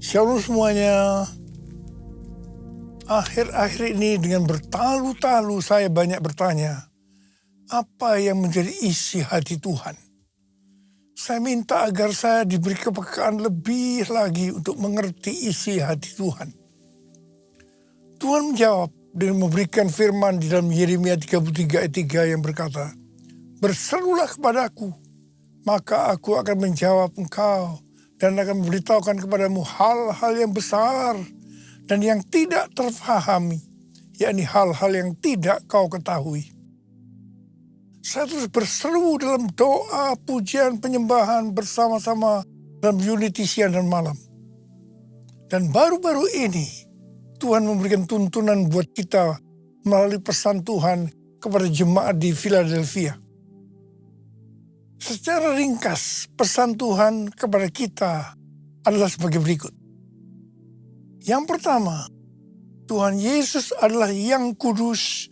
Shalom semuanya. Akhir-akhir ini dengan bertalu-talu saya banyak bertanya, apa yang menjadi isi hati Tuhan? Saya minta agar saya diberi kepekaan lebih lagi untuk mengerti isi hati Tuhan. Tuhan menjawab dengan memberikan firman di dalam Yeremia 33 ayat 3 yang berkata, "Berserulah kepadaku, maka aku akan menjawab engkau dan akan memberitahukan kepadamu hal-hal yang besar dan yang tidak terfahami, yakni hal-hal yang tidak kau ketahui." Saya terus berseru dalam doa, pujian, penyembahan bersama-sama dalam unity siang dan malam. Dan baru-baru ini Tuhan memberikan tuntunan buat kita melalui pesan Tuhan kepada jemaat di Philadelphia. Secara ringkas, pesan Tuhan kepada kita adalah sebagai berikut. Yang pertama, Tuhan Yesus adalah yang kudus,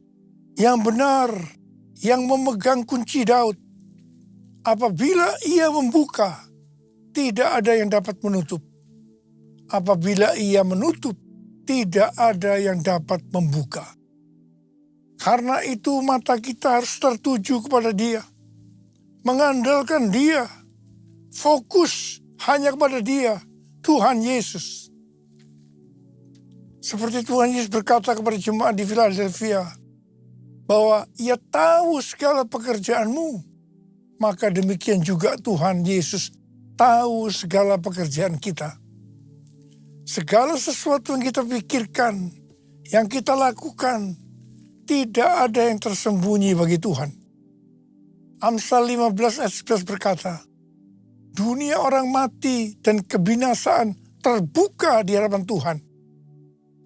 yang benar, yang memegang kunci Daud. Apabila ia membuka, tidak ada yang dapat menutup. Apabila ia menutup, tidak ada yang dapat membuka. Karena itu mata kita harus tertuju kepada Dia, mengandalkan Dia, fokus hanya kepada Dia, Tuhan Yesus. Seperti Tuhan Yesus berkata kepada jemaat di Philadelphia, bahwa Ia tahu segala pekerjaanmu, maka demikian juga Tuhan Yesus tahu segala pekerjaan kita. Segala sesuatu yang kita pikirkan, yang kita lakukan, tidak ada yang tersembunyi bagi Tuhan. Amsal 15 ayat 11 berkata, dunia orang mati dan kebinasaan terbuka di hadapan Tuhan.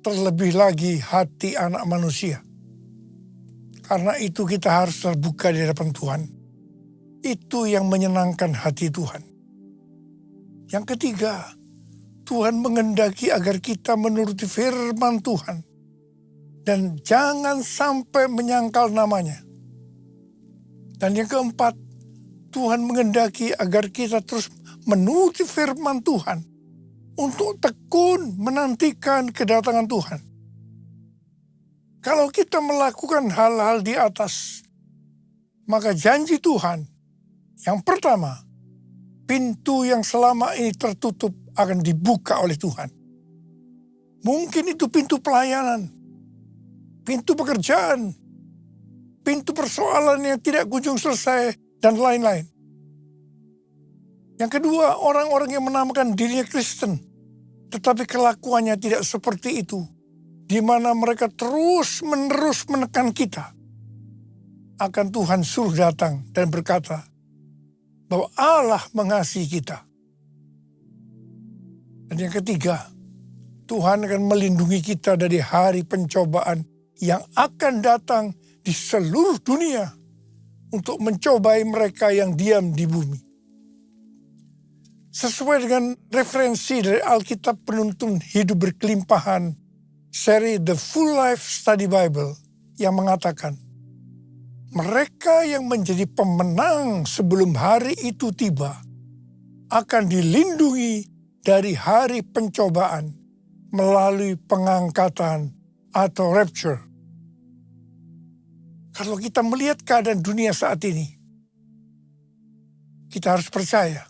Terlebih lagi hati anak manusia. Karena itu kita harus terbuka di hadapan Tuhan. Itu yang menyenangkan hati Tuhan. Yang ketiga, Tuhan menghendaki agar kita menuruti firman Tuhan. Dan jangan sampai menyangkal namanya. Dan yang keempat, Tuhan menghendaki agar kita terus menuruti firman Tuhan. Untuk tekun menantikan kedatangan Tuhan. Kalau kita melakukan hal-hal di atas, maka janji Tuhan, yang pertama, pintu yang selama ini tertutup akan dibuka oleh Tuhan. Mungkin itu pintu pelayanan, pintu pekerjaan, pintu persoalan yang tidak kunjung selesai, dan lain-lain. Yang kedua, orang-orang yang menamakan dirinya Kristen, tetapi kelakuannya tidak seperti itu, di mana mereka terus-menerus menekan kita. Akan Tuhan suruh datang dan berkata bahwa Allah mengasihi kita. Dan yang ketiga, Tuhan akan melindungi kita dari hari pencobaan yang akan datang di seluruh dunia untuk mencobai mereka yang diam di bumi. Sesuai dengan referensi dari Alkitab Penuntun Hidup Berkelimpahan, seri The Full Life Study Bible, yang mengatakan, mereka yang menjadi pemenang sebelum hari itu tiba akan dilindungi dari hari pencobaan melalui pengangkatan atau rapture. Kalau kita melihat keadaan dunia saat ini, kita harus percaya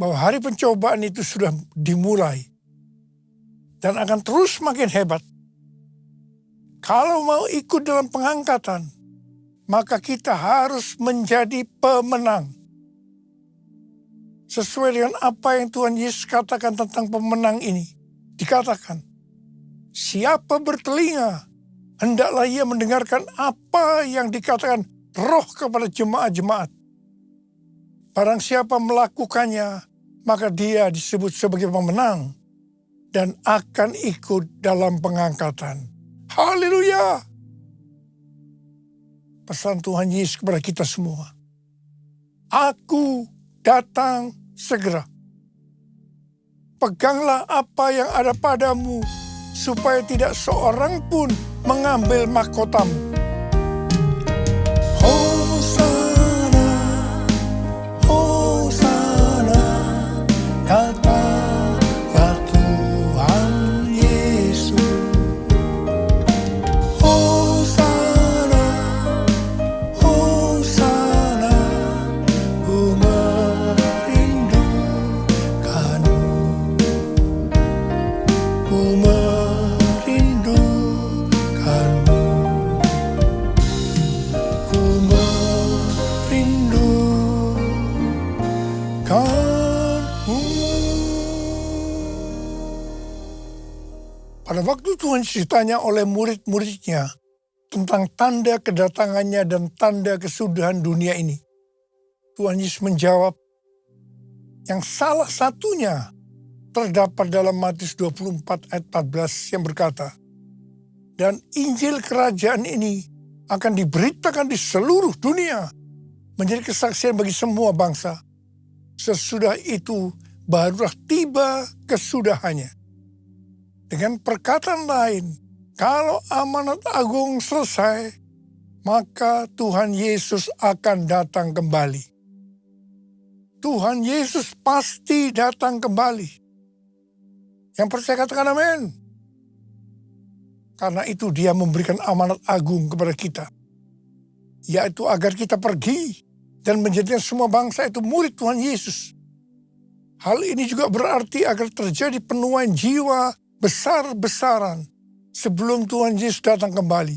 bahwa hari pencobaan itu sudah dimulai dan akan terus makin hebat. Kalau mau ikut dalam pengangkatan, maka kita harus menjadi pemenang. Sesuai dengan apa yang Tuhan Yesus katakan tentang pemenang ini, dikatakan, siapa bertelinga, hendaklah ia mendengarkan apa yang dikatakan Roh kepada jemaat-jemaat. Barang siapa melakukannya, maka dia disebut sebagai pemenang dan akan ikut dalam pengangkatan. Haleluya! Pesan Tuhan Yesus kepada kita semua. Aku datang segera. Peganglah apa yang ada padamu, supaya tidak seorang pun mengambil mahkotamu. Hosana, Hosana, datanglah menyelamatkanmu. Pada waktu Tuhan Yesus ditanya oleh murid-muridnya tentang tanda kedatangannya dan tanda kesudahan dunia ini, Tuhan Yesus menjawab yang salah satunya terdapat dalam Matius 24 ayat 14 yang berkata, dan Injil kerajaan ini akan diberitakan di seluruh dunia menjadi kesaksian bagi semua bangsa. Sesudah itu barulah tiba kesudahannya. Dengan perkataan lain, kalau amanat agung selesai, maka Tuhan Yesus akan datang kembali. Tuhan Yesus pasti datang kembali. Yang percaya katakan amin. Karena itu dia memberikan amanat agung kepada kita, yaitu agar kita pergi dan menjadikan semua bangsa itu murid Tuhan Yesus. Hal ini juga berarti agar terjadi penuaian jiwa besar-besaran sebelum Tuhan Yesus datang kembali.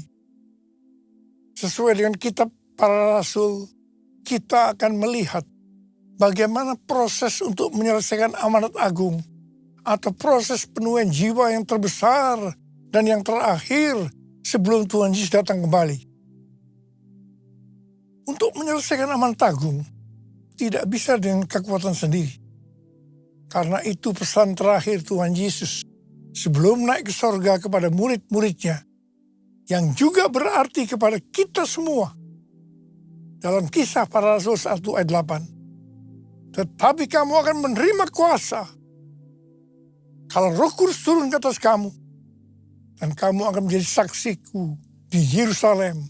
Sesuai dengan kitab para rasul, kita akan melihat bagaimana proses untuk menyelesaikan amanat agung atau proses penuaian jiwa yang terbesar dan yang terakhir sebelum Tuhan Yesus datang kembali. Untuk menyelesaikan amanat agung tidak bisa dengan kekuatan sendiri. Karena itu pesan terakhir Tuhan Yesus sebelum naik ke sorga kepada murid-muridnya, yang juga berarti kepada kita semua. Dalam Kisah Para Rasul 1 ayat 8. Tetapi kamu akan menerima kuasa kalau Roh Kudus turun ke atas kamu, dan kamu akan menjadi saksiku di Yerusalem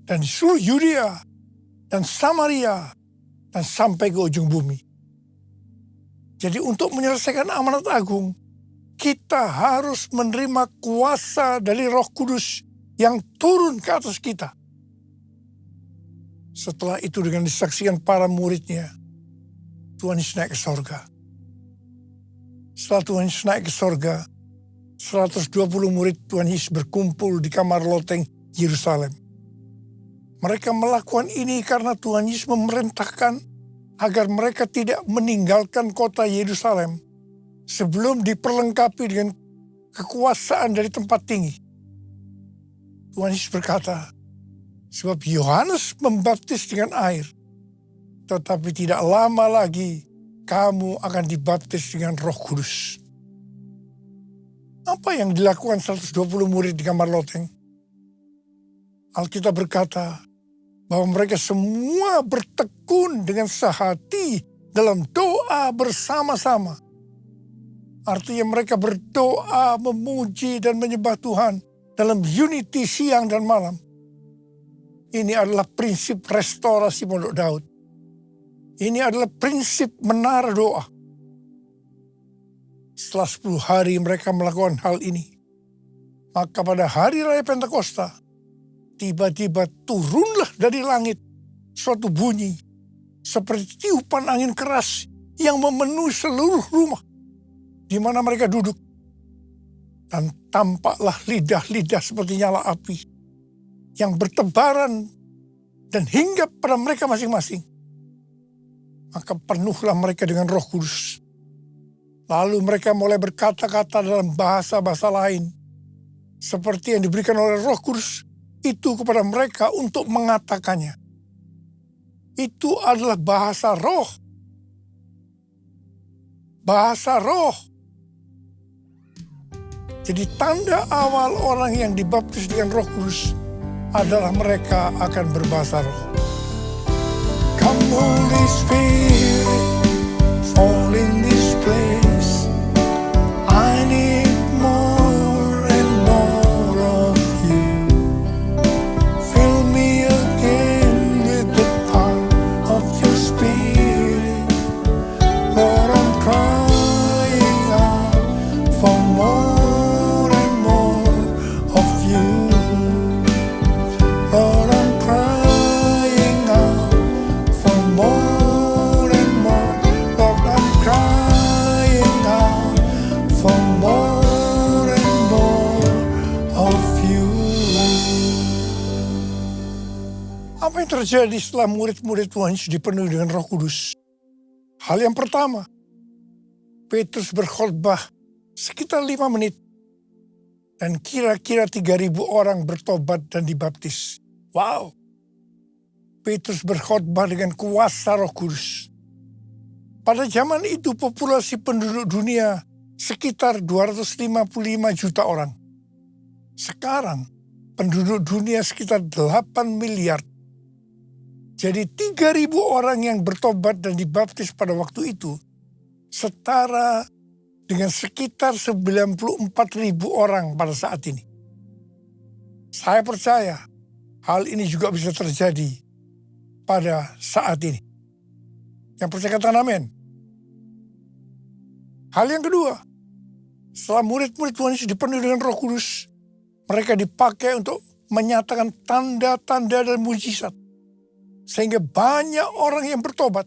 dan di seluruh Yudea dan Samaria dan sampai ke ujung bumi. Jadi untuk menyelesaikan amanat agung, kita harus menerima kuasa dari Roh Kudus yang turun ke atas kita. Setelah itu dengan disaksikan para muridnya, Tuhan Yesus naik ke sorga. Setelah Tuhan Yesus naik ke sorga, 120 murid Tuhan Yesus berkumpul di kamar loteng Yerusalem. Mereka melakukan ini karena Tuhan Yesus memerintahkan agar mereka tidak meninggalkan kota Yerusalem sebelum diperlengkapi dengan kekuasaan dari tempat tinggi. Tuhan Yesus berkata, sebab Yohanes membaptis dengan air, tetapi tidak lama lagi kamu akan dibaptis dengan Roh Kudus. Apa yang dilakukan 120 murid di kamar loteng? Alkitab berkata bahwa mereka semua bertekun dengan sehati dalam doa bersama-sama. Artinya mereka berdoa, memuji dan menyembah Tuhan dalam unity siang dan malam. Ini adalah prinsip restorasi Pondok Daud. Ini adalah prinsip menara doa. Setelah 10 hari mereka melakukan hal ini, maka pada hari raya Pentakosta, tiba-tiba turunlah dari langit suatu bunyi seperti tiupan angin keras yang memenuhi seluruh rumah di mana mereka duduk. Dan tampaklah lidah-lidah seperti nyala api yang bertebaran dan hinggap pada mereka masing-masing. Maka penuhlah mereka dengan Roh Kudus. Lalu mereka mulai berkata-kata dalam bahasa-bahasa lain, seperti yang diberikan oleh Roh Kudus itu kepada mereka untuk mengatakannya. Itu adalah bahasa roh. Bahasa roh. Jadi tanda awal orang yang dibaptis dengan Roh Kudus adalah mereka akan berbahasa roh. Come Holy Spirit, fall in this place. I need more and more of you. Fill me again with the power of your Spirit. Lord, I'm crying out for more and more of you. Lord, I'm crying out for more and more. Lord, I'm crying out for more and more of you. Apa yang terjadi setelah murid-murid Tuhan Yesus dipenuhi dengan Roh Kudus? Hal yang pertama, Petrus berkhotbah sekitar 5 menit. Dan kira-kira 3.000 orang bertobat dan dibaptis. Wow. Petrus berkhotbah dengan kuasa Roh Kudus. Pada zaman itu populasi penduduk dunia sekitar 255 juta orang. Sekarang penduduk dunia sekitar 8 miliar. Jadi 3.000 orang yang bertobat dan dibaptis pada waktu itu setara dengan sekitar 94.000 orang pada saat ini. Saya percaya hal ini juga bisa terjadi pada saat ini. Yang percaya katakan amin. Hal yang kedua, setelah murid-murid Tuhan Yesus dipenuhi dengan Roh Kudus, mereka dipakai untuk menyatakan tanda-tanda dan mujizat. Sehingga banyak orang yang bertobat.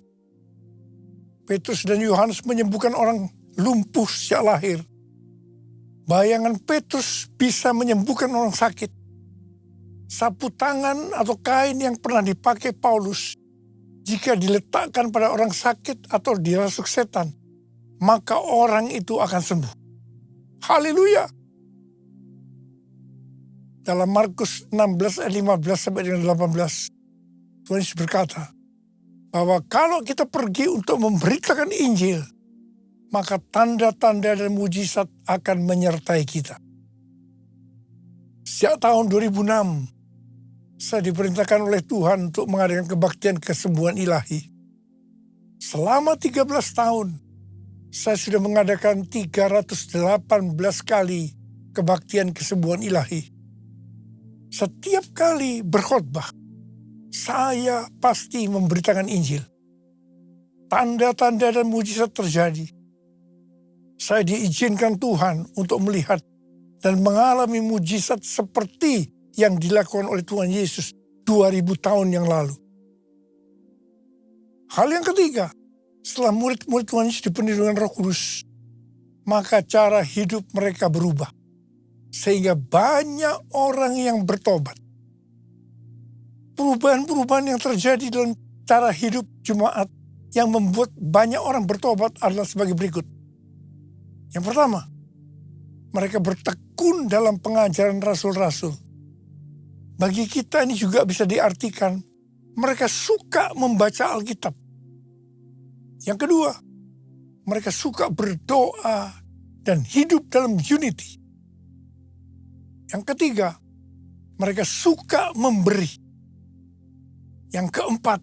Petrus dan Yohanes menyembuhkan orang lumpuh sejak lahir. Bayangan Petrus bisa menyembuhkan orang sakit. Sapu tangan atau kain yang pernah dipakai Paulus, jika diletakkan pada orang sakit atau dirasuk setan, maka orang itu akan sembuh. Haleluya. Dalam Markus 16 ayat 15 sampai dengan 18, Tuhan Yesus berkata bahwa kalau kita pergi untuk memberitakan Injil, maka tanda-tanda dan mujizat akan menyertai kita. Sejak tahun 2006, saya diperintahkan oleh Tuhan untuk mengadakan kebaktian kesembuhan ilahi. Selama 13 tahun, saya sudah mengadakan 318 kali kebaktian kesembuhan ilahi. Setiap kali berkhotbah, saya pasti memberitakan Injil. Tanda-tanda dan mujizat terjadi. Saya diizinkan Tuhan untuk melihat dan mengalami mujizat seperti yang dilakukan oleh Tuhan Yesus 2000 tahun yang lalu. Hal yang ketiga, setelah murid-murid Tuhan Yesus dipenuhi dengan Roh Kudus, maka cara hidup mereka berubah. Sehingga banyak orang yang bertobat. Perubahan-perubahan yang terjadi dalam cara hidup jemaat yang membuat banyak orang bertobat adalah sebagai berikut. Yang pertama, mereka bertekun dalam pengajaran rasul-rasul. Bagi kita ini juga bisa diartikan, mereka suka membaca Alkitab. Yang kedua, mereka suka berdoa dan hidup dalam unity. Yang ketiga, mereka suka memberi. Yang keempat,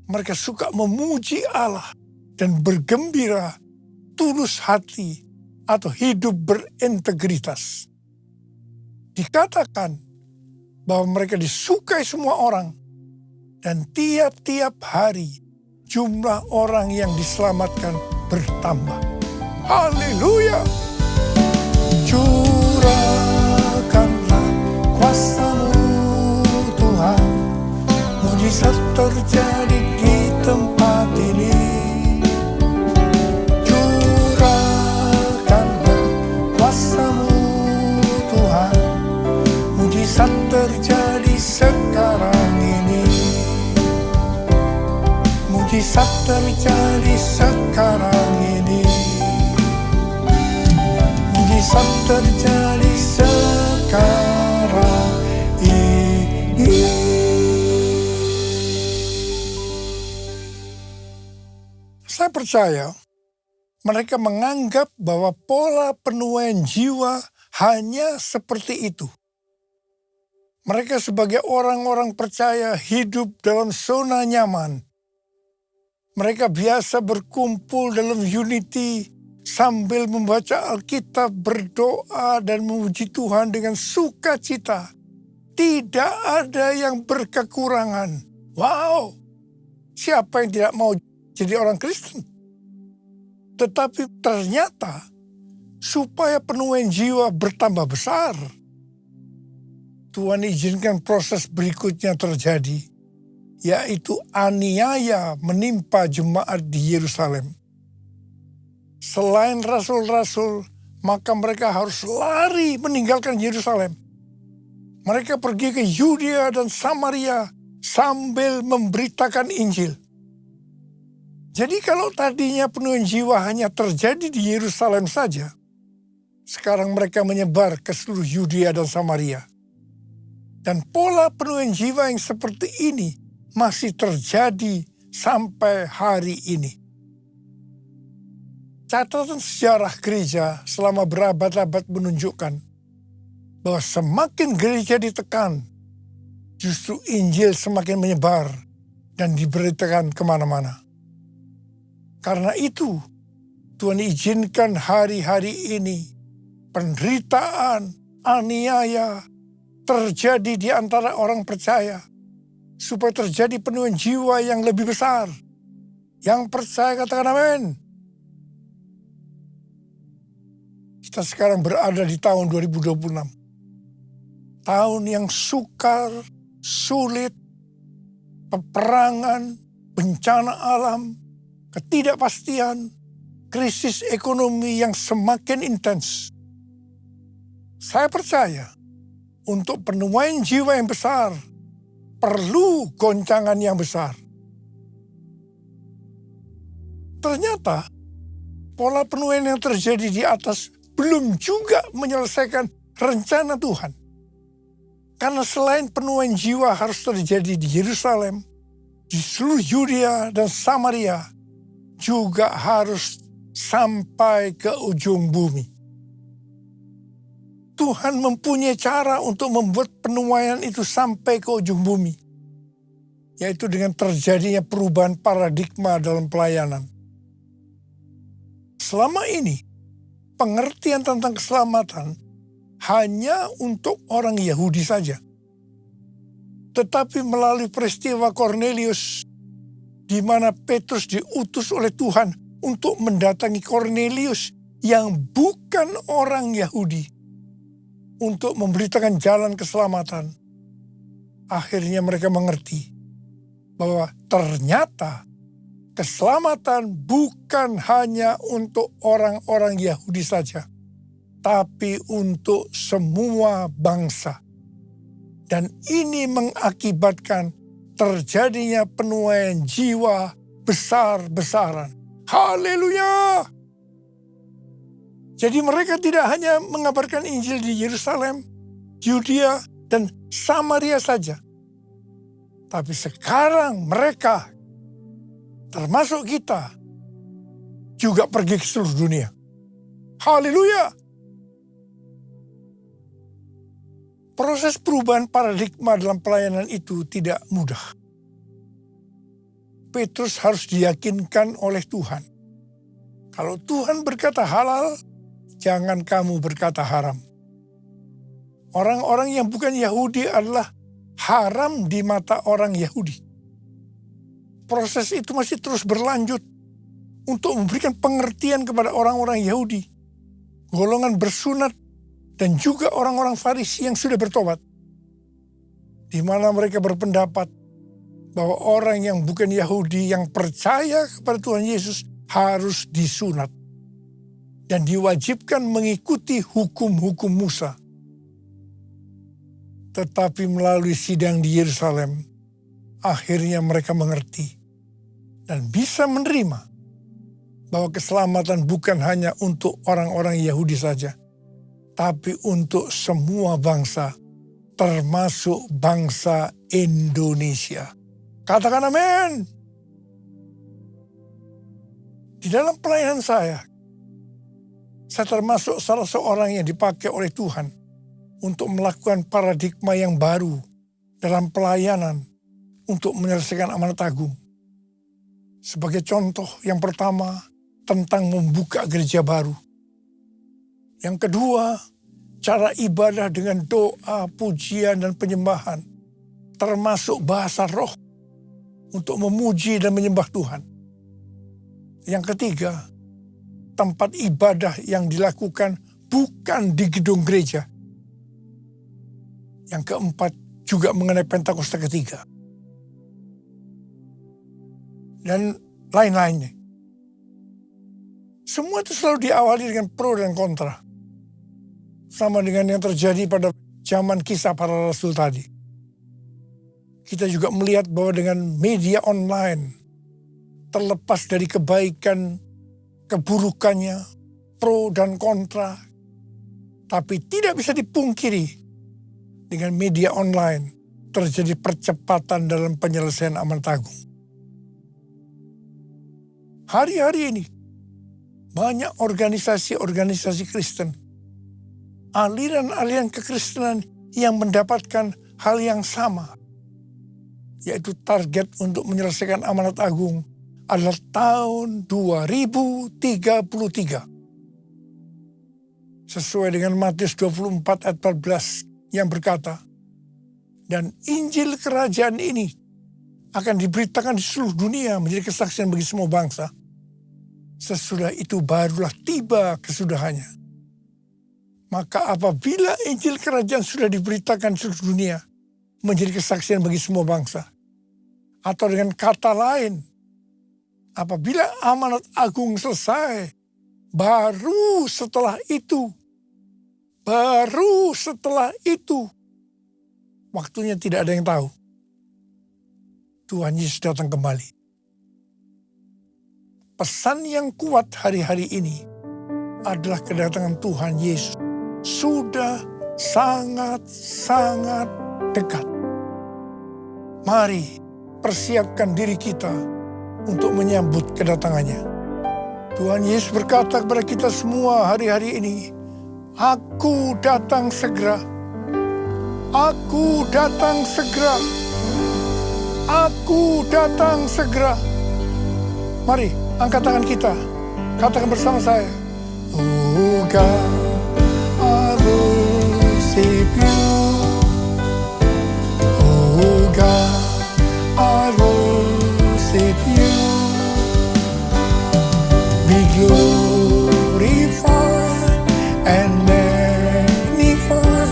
mereka suka memuji Allah dan bergembira, tulus hati, atau hidup berintegritas. Dikatakan bahwa mereka disukai semua orang, dan tiap-tiap hari jumlah orang yang diselamatkan bertambah. Haleluya! Curahkanlah kuasa-Mu Tuhan, mujizat terjadi di tempat ini. Curahkanlah kuasa-Mu Tuhan, mujizat terjadi sekarang ini. Mujizat terjadi sekarang ini. Mujizat terjadi sekarang ini. Saya percaya mereka menganggap bahwa pola penuaian jiwa hanya seperti itu. Mereka sebagai orang-orang percaya hidup dalam zona nyaman. Mereka biasa berkumpul dalam unity sambil membaca Alkitab, berdoa dan memuji Tuhan dengan sukacita. Tidak ada yang berkekurangan. Wow, siapa yang tidak mau jadi orang Kristen? Tetapi ternyata supaya penuaian jiwa bertambah besar, Tuhan izinkan proses berikutnya terjadi, yaitu aniaya menimpa jemaat di Yerusalem. Selain rasul-rasul, maka mereka harus lari meninggalkan Yerusalem. Mereka pergi ke Yudea dan Samaria sambil memberitakan Injil. Jadi kalau tadinya penuaian jiwa hanya terjadi di Yerusalem saja, sekarang mereka menyebar ke seluruh Yudea dan Samaria. Dan pola penuaian jiwa yang seperti ini masih terjadi sampai hari ini. Catatan sejarah gereja selama berabad-abad menunjukkan bahwa semakin gereja ditekan, justru Injil semakin menyebar dan diberitakan kemana-mana. Karena itu, Tuhan izinkan hari-hari ini penderitaan, aniaya terjadi di antara orang percaya, supaya terjadi penuaian jiwa yang lebih besar. Yang percaya katakan amin. Kita sekarang berada di tahun 2026. Tahun yang sukar, sulit, peperangan, bencana alam, ketidakpastian, krisis ekonomi yang semakin intens. Saya percaya untuk penuaian jiwa yang besar perlu goncangan yang besar. Ternyata pola penuaian yang terjadi di atas belum juga menyelesaikan rencana Tuhan. Karena selain penuaian jiwa harus terjadi di Yerusalem, di seluruh Yudea dan Samaria, juga harus sampai ke ujung bumi. Tuhan mempunyai cara untuk membuat penuaian itu sampai ke ujung bumi, yaitu dengan terjadinya perubahan paradigma dalam pelayanan. Selama ini, pengertian tentang keselamatan hanya untuk orang Yahudi saja. Tetapi melalui peristiwa Kornelius, di mana Petrus diutus oleh Tuhan untuk mendatangi Kornelius yang bukan orang Yahudi, untuk memberitakan jalan keselamatan. Akhirnya mereka mengerti bahwa ternyata keselamatan bukan hanya untuk orang-orang Yahudi saja, tapi untuk semua bangsa. Dan ini mengakibatkan terjadinya penuaian jiwa besar-besaran. Haleluya! Jadi mereka tidak hanya mengabarkan Injil di Yerusalem, Yudea, dan Samaria saja. Tapi sekarang mereka, termasuk kita, juga pergi ke seluruh dunia. Haleluya! Proses perubahan paradigma dalam pelayanan itu tidak mudah. Petrus harus diyakinkan oleh Tuhan. Kalau Tuhan berkata halal, jangan kamu berkata haram. Orang-orang yang bukan Yahudi adalah haram di mata orang Yahudi. Proses itu masih terus berlanjut untuk memberikan pengertian kepada orang-orang Yahudi, golongan bersunat, dan juga orang-orang Farisi yang sudah bertobat, di mana mereka berpendapat bahwa orang yang bukan Yahudi yang percaya kepada Tuhan Yesus harus disunat dan diwajibkan mengikuti hukum-hukum Musa. Tetapi melalui sidang di Yerusalem, akhirnya mereka mengerti dan bisa menerima bahwa keselamatan bukan hanya untuk orang-orang Yahudi saja, tapi untuk semua bangsa, termasuk bangsa Indonesia. Katakan amin. Di dalam pelayanan saya termasuk salah seorang yang dipakai oleh Tuhan untuk melakukan paradigma yang baru dalam pelayanan untuk menyelesaikan amanat agung. Sebagai contoh, yang pertama tentang membuka gereja baru. Yang kedua, cara ibadah dengan doa, pujian, dan penyembahan, termasuk bahasa roh untuk memuji dan menyembah Tuhan. Yang ketiga, tempat ibadah yang dilakukan bukan di gedung gereja. Yang keempat, juga mengenai Pentakosta ketiga. Dan lain-lainnya. Semua itu selalu diawali dengan pro dan kontra. Sama dengan yang terjadi pada zaman kisah para rasul tadi. Kita juga melihat bahwa dengan media online, terlepas dari kebaikan, keburukannya, pro dan kontra. Tapi tidak bisa dipungkiri, dengan media online terjadi percepatan dalam penyelesaian amanat agung. Hari-hari ini, banyak organisasi-organisasi Kristen, aliran-aliran kekristenan yang mendapatkan hal yang sama, yaitu target untuk menyelesaikan amanat agung adalah tahun 2033. Sesuai dengan Matius 24 ayat 14 yang berkata, dan Injil kerajaan ini akan diberitakan di seluruh dunia menjadi kesaksian bagi semua bangsa. Sesudah itu barulah tiba kesudahannya. Maka apabila Injil kerajaan sudah diberitakan di seluruh dunia menjadi kesaksian bagi semua bangsa. Atau dengan kata lain, apabila amanat agung selesai, baru setelah itu, waktunya tidak ada yang tahu, Tuhan Yesus datang kembali. Pesan yang kuat hari-hari ini adalah kedatangan Tuhan Yesus sudah sangat-sangat dekat. Mari persiapkan diri kita untuk menyambut kedatangannya. Tuhan Yesus berkata kepada kita semua hari-hari ini, Aku datang segera. Aku datang segera. Aku datang segera. Mari, angkat tangan kita. Katakan bersama saya. Oh God, I worship you. Oh God, I worship you. Be glorified and magnified.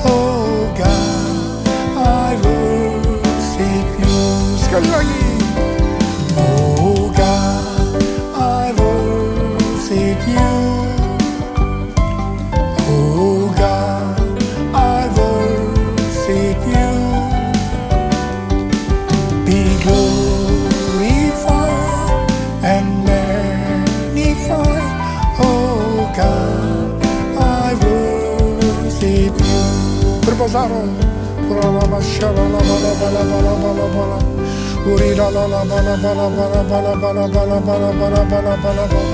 Oh God, I worship you. Sekali lagi. Oh God, I worship you. Oh God, I worship you. Be glorified and magnified. Oh God, I worship you. Berbahasa Arab. Kuralama shalala bala bala bala bala bala. Urila la la bala bala bala bala bala bala bala bala bala bala bala.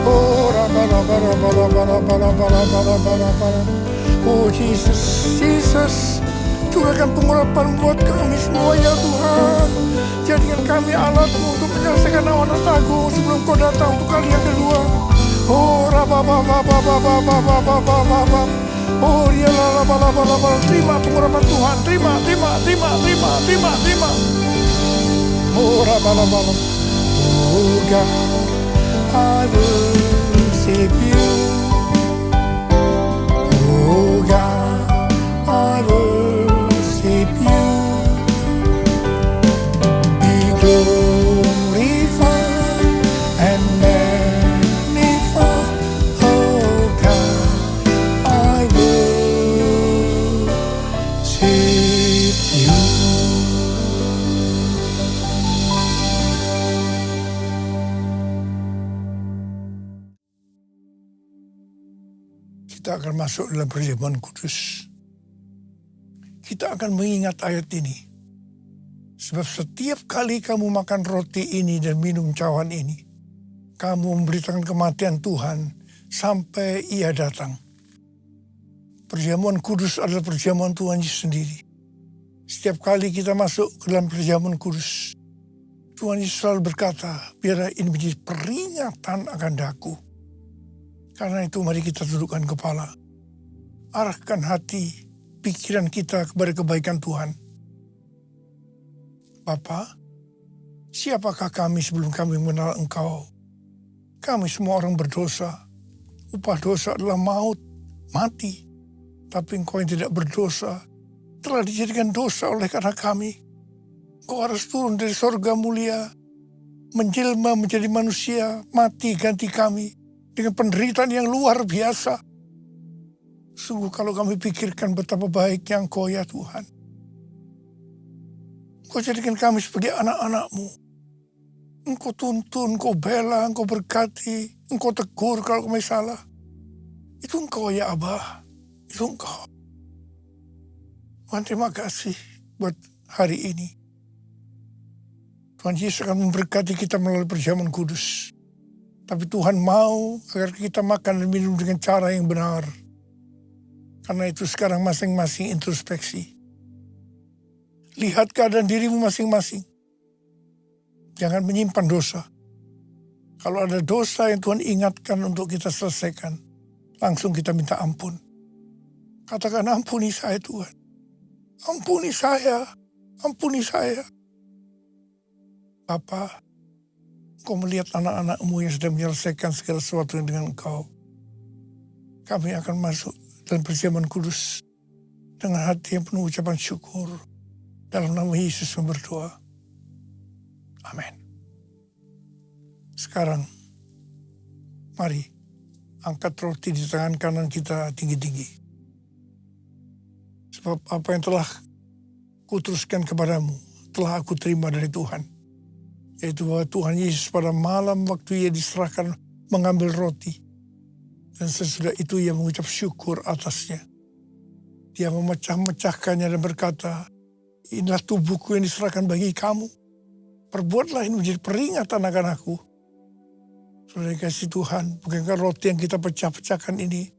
Oh bala bala bala bala bala bala bala bala bala. Oh Jesus, Jesus, curahkan pengurapan buat kami semua ya Tuhan. Jadikan kami alat-Mu untuk menyelesaikan amanat agung sebelum Kau datang untuk kali yang kedua. Oh rabababababababababababab. Oh ya la bala bala bala. Terima pengurapan Tuhan, terima. Oh rababababab. Oh God, I worship you. Oh God, I worship you. Be glorified and magnified. Oh God, I worship you. Kita akan masuk dalam perjamuan kudus. Kita akan mengingat ayat ini. Sebab setiap kali kamu makan roti ini dan minum cawan ini, kamu memberitakan kematian Tuhan sampai Ia datang. Perjamuan kudus adalah perjamuan Tuhan Yesus sendiri. Setiap kali kita masuk ke dalam perjamuan kudus, Tuhan Yesus selalu berkata, biarlah ini menjadi peringatan akan daku. Karena itu mari kita dudukkan kepala. Arahkan hati, pikiran kita kepada kebaikan Tuhan. Bapa, siapakah kami sebelum kami mengenal Engkau? Kami semua orang berdosa. Upah dosa adalah maut, mati. Tapi Engkau yang tidak berdosa telah dijadikan dosa oleh karena kami. Engkau harus turun dari sorga mulia, menjelma menjadi manusia, mati ganti kami. Dengan penderitaan yang luar biasa. Sungguh kalau kami pikirkan betapa baiknya Engkau ya Tuhan. Engkau jadikan kami sebagai anak-anak-Mu. Engkau tuntun, engkau bela, engkau berkati, engkau tegur kalau kami salah. Itu engkau ya Abah, itu engkau. Tuhan terima kasih buat hari ini. Tuhan Yesus akan memberkati kita melalui perjamuan kudus. Tapi Tuhan mau agar kita makan dan minum dengan cara yang benar. Karena itu sekarang masing-masing introspeksi. Lihat keadaan dirimu masing-masing. Jangan menyimpan dosa. Kalau ada dosa yang Tuhan ingatkan untuk kita selesaikan, langsung kita minta ampun. Katakan, ampuni saya Tuhan. Ampuni saya. Ampuni saya. Bapa, Engkau melihat anak-anak-Mu yang sudah menyelesaikan segala sesuatu dengan Engkau. Kami akan masuk dalam perjamuan kudus dengan hati yang penuh ucapan syukur. Dalam nama Yesus berdoa. Amin. Sekarang, mari angkat roti di tangan kanan kita tinggi-tinggi. Sebab apa yang telah kuteruskan kepadamu, telah aku terima dari Tuhan. Yaitu bahwa Tuhan Yesus pada malam waktu ia diserahkan mengambil roti. Dan sesudah itu ia mengucap syukur atasnya. Dia memecah-mecahkannya dan berkata, inilah tubuhku yang diserahkan bagi kamu. Perbuatlah ini menjadi peringatan akan aku. Saudara kasih Tuhan, bukankah roti yang kita pecah-pecahkan ini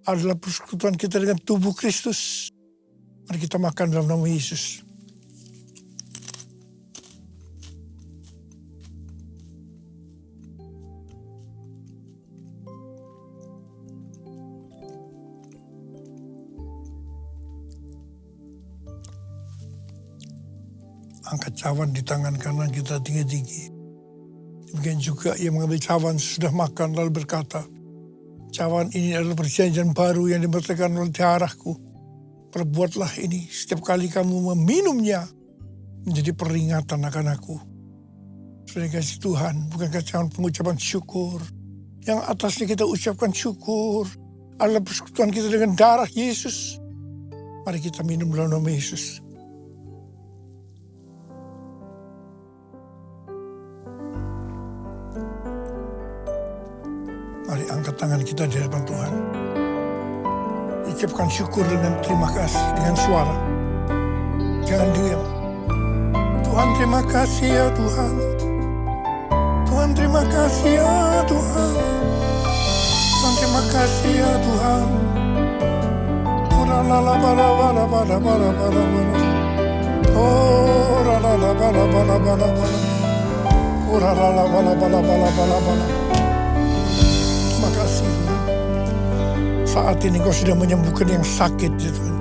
adalah persekutuan kita dengan tubuh Kristus. Mari kita makan dalam nama Yesus. Angkat cawan di tangan kanan kita tinggi-tinggi. Demikian juga ia mengambil cawan sudah makan lalu berkata, cawan ini adalah perjanjian baru yang dimertakan oleh darahku. Perbuatlah ini setiap kali kamu meminumnya menjadi peringatan akan aku. Saudara kasih Tuhan, bukankah cawan pengucapan syukur? Yang atasnya kita ucapkan syukur adalah persekutuan kita dengan darah Yesus. Mari kita minum dalam nama Yesus. Mari angkat tangan kita di hadapan Tuhan. Ucapkan syukur dengan terima kasih, dengan suara. Jangan diam. Tuhan terima kasih ya Tuhan. Tuhan terima kasih ya Tuhan. Tuhan terima kasih ya Tuhan. Terima kasih Tuhan. Saat ini Kau sudah menyembuhkan yang sakit Tuhan.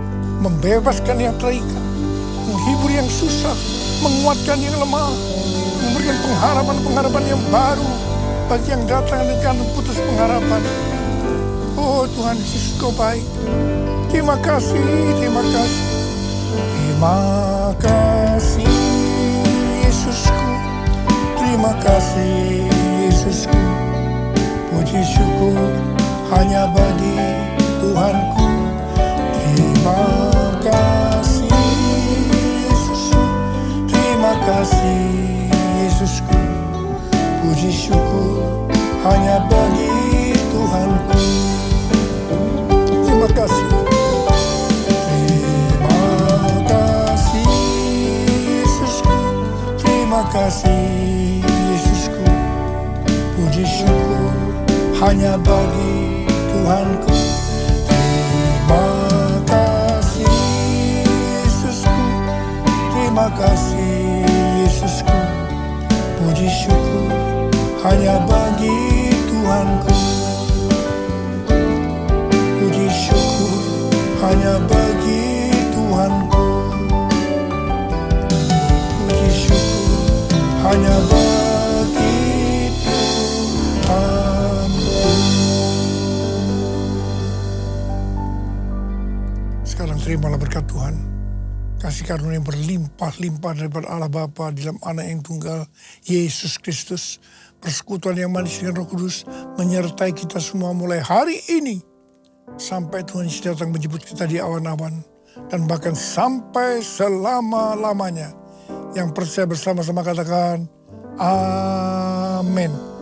Membebaskan yang terikat. Menghibur yang susah. Menguatkan yang lemah. Memberikan pengharapan-pengharapan yang baru. Bagi yang datang dengan putus pengharapan. Oh Tuhan Yesus Kau baik. Terima kasih, terima kasih. Terima kasih Yesusku. Terima kasih Yesusku. Puji syukur hanya bagi Tuhanku. Terima kasih Yesusku. Terima kasih Yesusku. Puji syukur hanya bagi Tuhanku. Terima kasih. Terima kasih Yesusku. Terima kasih Yesusku. Puji syukur hanya bagi Tuhanku. Terima kasih Yesusku. Terima kasih Yesusku. Puji syukur hanya bagi Tuhanku. Puji syukur hanya bagi Tuhanku. Puji syukur hanya bagi Tuhanku. Sekarang terimalah berkat Tuhan. Kasih karunia yang berlimpah-limpah daripada Allah Bapa di dalam Anak yang tunggal, Yesus Kristus. Persekutuan yang manis dengan Roh Kudus menyertai kita semua mulai hari ini. Sampai Tuhan Yesus datang menjemput kita di awan-awan. Dan bahkan sampai selama-lamanya. Yang percaya bersama-sama katakan, Amin.